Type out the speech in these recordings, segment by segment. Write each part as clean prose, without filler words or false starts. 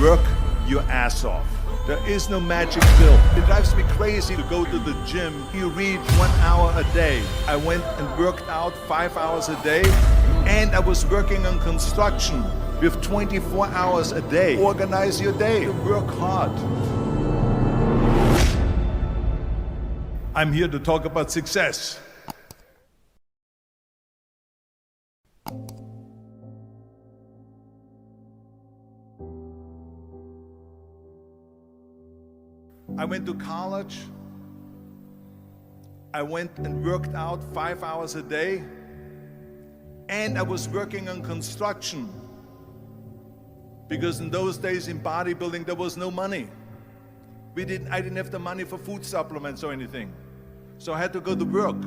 Work your ass off. There is no magic pill. It drives me crazy to go to the gym. You read 1 hour a day. I went and worked out 5 hours a day, and I was working on construction with 24 hours a day. Organize your day. Work hard. I'm here to talk about success. I went to college. I went and worked out 5 hours a day, and I was working on construction because in those days in bodybuilding there was no money. I didn't have the money for food supplements or anything, so I had to go to work.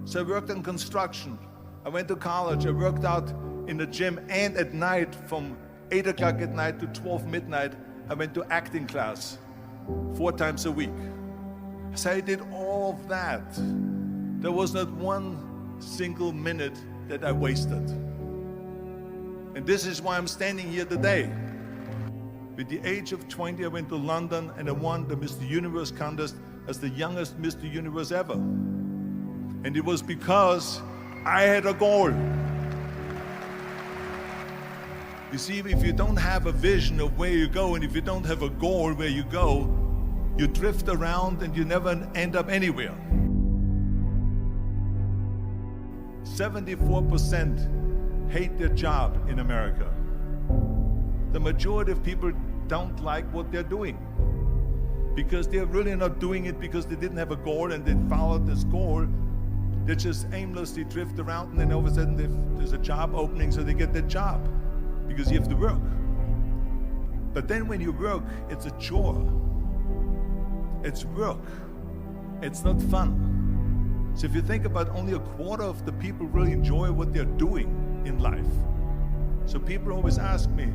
So I worked on construction. I went to college. I worked out in the gym, and at night from 8 o'clock at night to 12 midnight I went to acting class 4 times a week. So I did all of that. There was not one single minute that I wasted. And this is why I'm standing here today. With the age of 20, I went to London and I won the Mr. Universe contest as the youngest Mr. Universe ever. And it was because I had a goal. You see, if you don't have a vision of where you go, and if you don't have a goal where you go, you drift around and you never end up anywhere. 74% hate their job in America. The majority of people don't like what they're doing because they're really not doing it because they didn't have a goal and they followed this goal. They just aimlessly drift around, and then all of a sudden there's a job opening, so they get that job because you have to work. But then when you work, it's a chore. It's work. It's not fun. So if you think about, only a quarter of the people really enjoy what they're doing in life. So people always ask me,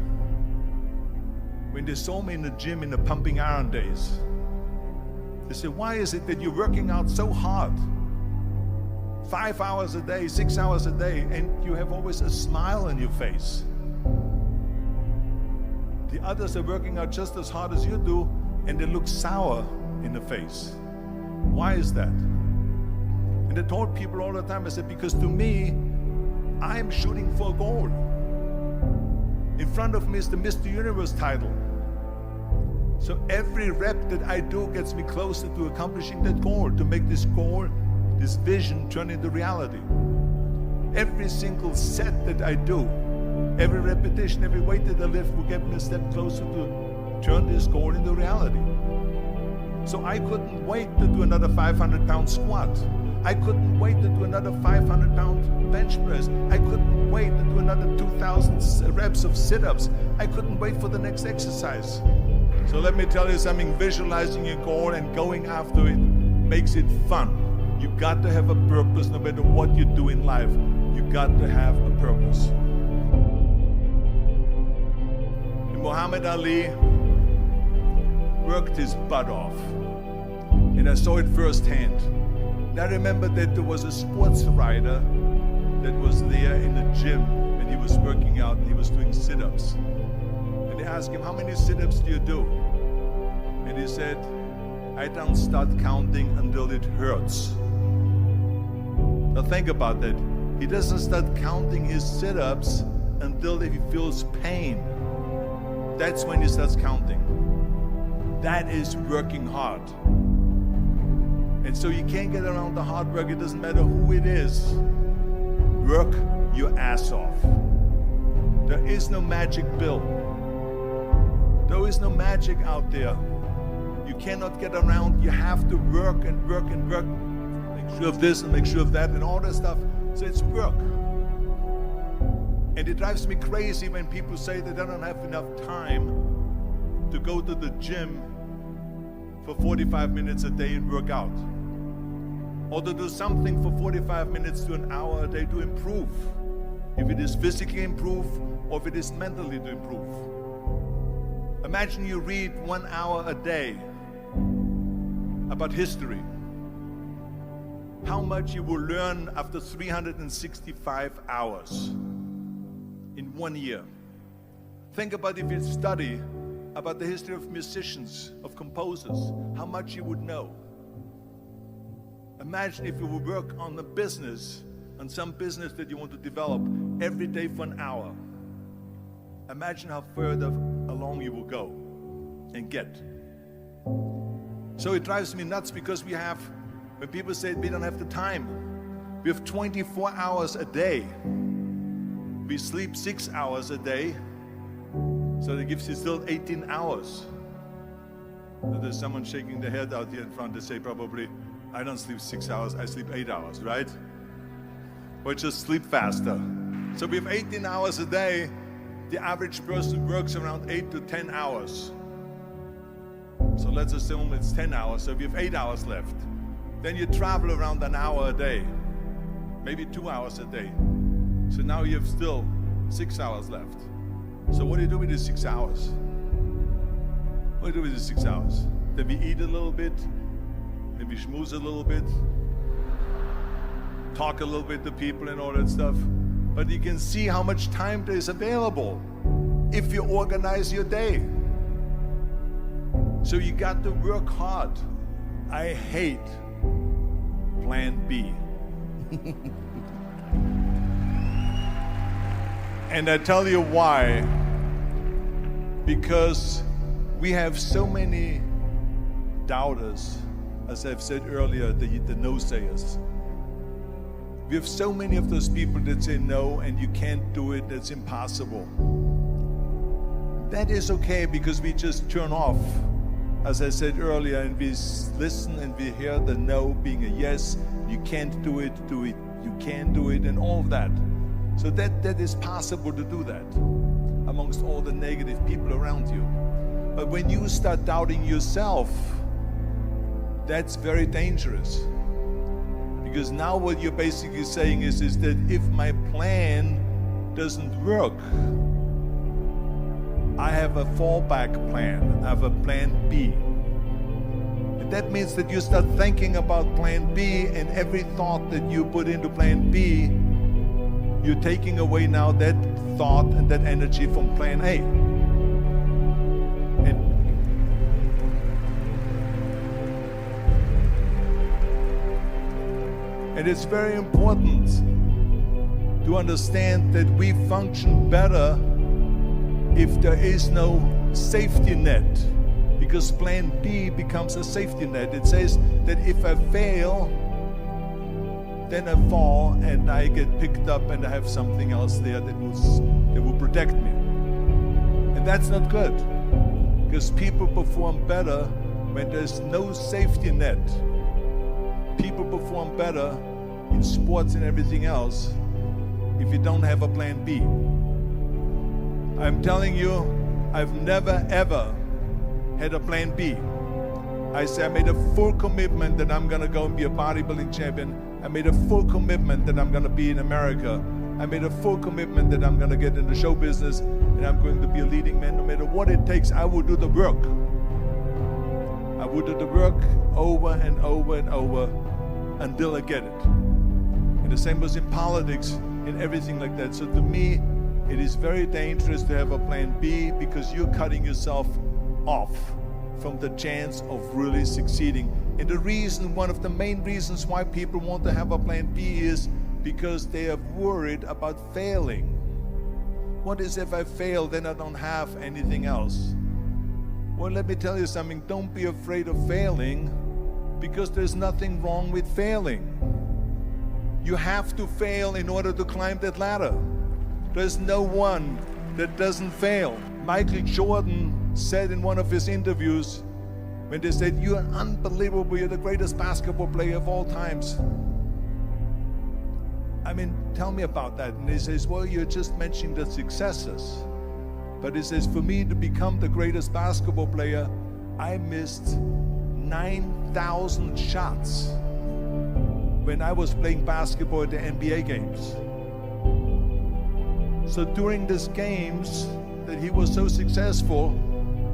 when they saw me in the gym in the pumping iron days, they say, why is it that you're working out so hard? 5 hours a day, 6 hours a day, and you have always a smile on your face. The others are working out just as hard as you do, and they look sour in the face. Why is that? And I told people all the time, I said, because to me, I'm shooting for a goal. In front of me is the Mr. Universe title. So every rep that I do gets me closer to accomplishing that goal, to make this goal, this vision, turn into reality. Every single set that I do, every repetition, every weight that I lift will get me a step closer to turn this goal into reality. So I couldn't wait to do another 500-pound squat. I couldn't wait to do another 500-pound bench press. I couldn't wait to do another 2,000 reps of sit-ups. I couldn't wait for the next exercise. So let me tell you something, visualizing your goal and going after it makes it fun. You got to have a purpose no matter what you do in life. You got to have a purpose. And Muhammad Ali worked his butt off, and I saw it firsthand. And I remember that there was a sports writer that was there in the gym when he was working out and he was doing sit-ups. And they asked him, how many sit-ups do you do? And he said, I don't start counting until it hurts. Now think about that. He doesn't start counting his sit-ups until he feels pain. That's when he starts counting. That is working hard. And so you can't get around the hard work. It doesn't matter who it is. Work your ass off. There is no magic pill. There is no magic out there. You cannot get around. You have to work and work and work. Make sure of this and make sure of that and all that stuff. So it's work. And it drives me crazy when people say that they don't have enough time to go to the gym for 45 minutes a day and work out. Or to do something for 45 minutes to an hour a day to improve. If it is physically improve or if it is mentally to improve. Imagine you read 1 hour a day about history. How much you will learn after 365 hours in 1 year. Think about if you study about the history of musicians, of composers, how much you would know. Imagine if you would work on a business, on some business that you want to develop every day for an hour. Imagine how further along you will go and get. So it drives me nuts because when people say we don't have the time, we have 24 hours a day. We sleep 6 hours a day, so that gives you still 18 hours. So there's someone shaking their head out here in front to say probably, I don't sleep 6 hours, I sleep 8 hours, right? Or just sleep faster. So we have 18 hours a day. The average person works around 8 to 10 hours. So let's assume it's 10 hours, so we have 8 hours left. Then you travel around an hour a day, maybe 2 hours a day. So now you have still 6 hours left. So what do you do with the 6 hours? What do you do with the 6 hours? Then we eat a little bit, then we schmooze a little bit, talk a little bit to people and all that stuff. But you can see how much time there is available if you organize your day. So you got to work hard. I hate plan B. And I tell you why. Because we have so many doubters, as I've said earlier, the no-sayers. We have so many of those people that say no and you can't do it, that's impossible. That is okay because we just turn off, as I said earlier, and we listen and we hear the no being a yes. You can't do it, you can do it, and all of that. So that is possible to do that amongst all the negative people around you. But when you start doubting yourself, that's very dangerous. Because now what you're basically saying is that if my plan doesn't work, I have a fallback plan, I have a plan B. And that means that you start thinking about plan B, and every thought that you put into plan B, you're taking away now that thought and that energy from plan A. And it's very important to understand that we function better if there is no safety net, because plan B becomes a safety net. It says that if I fail, then I fall and I get picked up and I have something else there that will protect me. And that's not good, because people perform better when there's no safety net. People perform better in sports and everything else if you don't have a plan B. I'm telling you, I've never ever had a plan B. I made a full commitment that I'm gonna go and be a bodybuilding champion. I made a full commitment that I'm gonna be in America. I made a full commitment that I'm gonna get in the show business and I'm going to be a leading man. No matter what it takes, I will do the work. I will do the work over and over and over until I get it. And the same was in politics and everything like that. So to me, it is very dangerous to have a plan B, because you're cutting yourself off from the chance of really succeeding. And the reason, one of the main reasons why people want to have a plan B is because they are worried about failing. What is if I fail, then I don't have anything else? Well, let me tell you something, don't be afraid of failing, because there's nothing wrong with failing. You have to fail in order to climb that ladder. There's no one that doesn't fail. Michael Jordan said in one of his interviews, when they said, "You're unbelievable, you're the greatest basketball player of all times." I mean, tell me about that. And he says, well, you're just mentioning the successes. But he says, for me to become the greatest basketball player, I missed 9,000 shots when I was playing basketball at the NBA games. So during these games that he was so successful,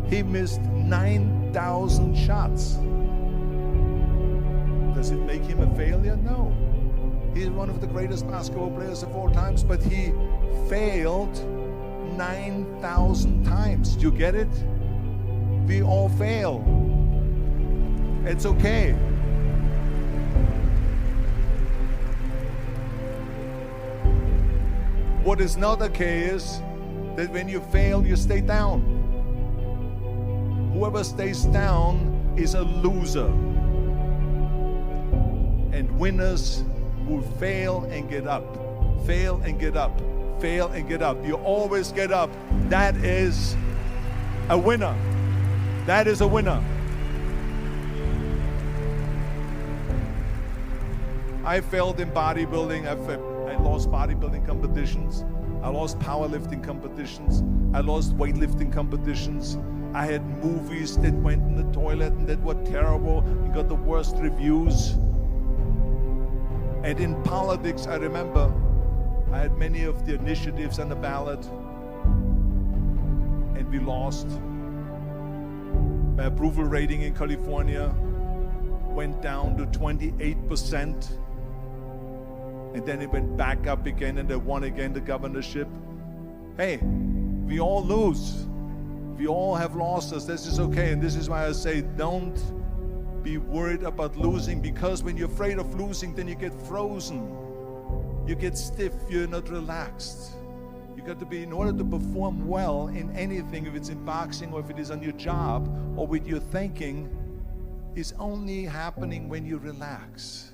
he missed 9,000 shots. Does it make him a failure? No. He's one of the greatest basketball players of all times, but he failed 9,000 times. Do you get it? We all fail. It's okay. What is not okay is that when you fail, you stay down. Whoever stays down is a loser. And winners will fail and get up. Fail and get up. Fail and get up. You always get up. That is a winner. That is a winner. I failed in bodybuilding. I lost bodybuilding competitions. I lost powerlifting competitions. I lost weightlifting competitions. I had movies that went in the toilet and that were terrible and got the worst reviews. And in politics, I remember I had many of the initiatives on the ballot, and we lost. My approval rating in California went down to 28%. And then it went back up again, and they won again the governorship. Hey, we all lose. We all have losses. This is okay. And this is why I say don't be worried about losing, because when you're afraid of losing, then you get frozen. You get stiff. You're not relaxed. You got to be, in order to perform well in anything, if it's in boxing or if it is on your job or with your thinking, is only happening when you relax.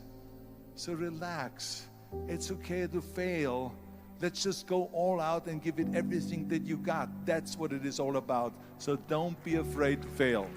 So relax. It's okay to fail. Let's just go all out and give it everything that you got. That's what it is all about. So don't be afraid to fail.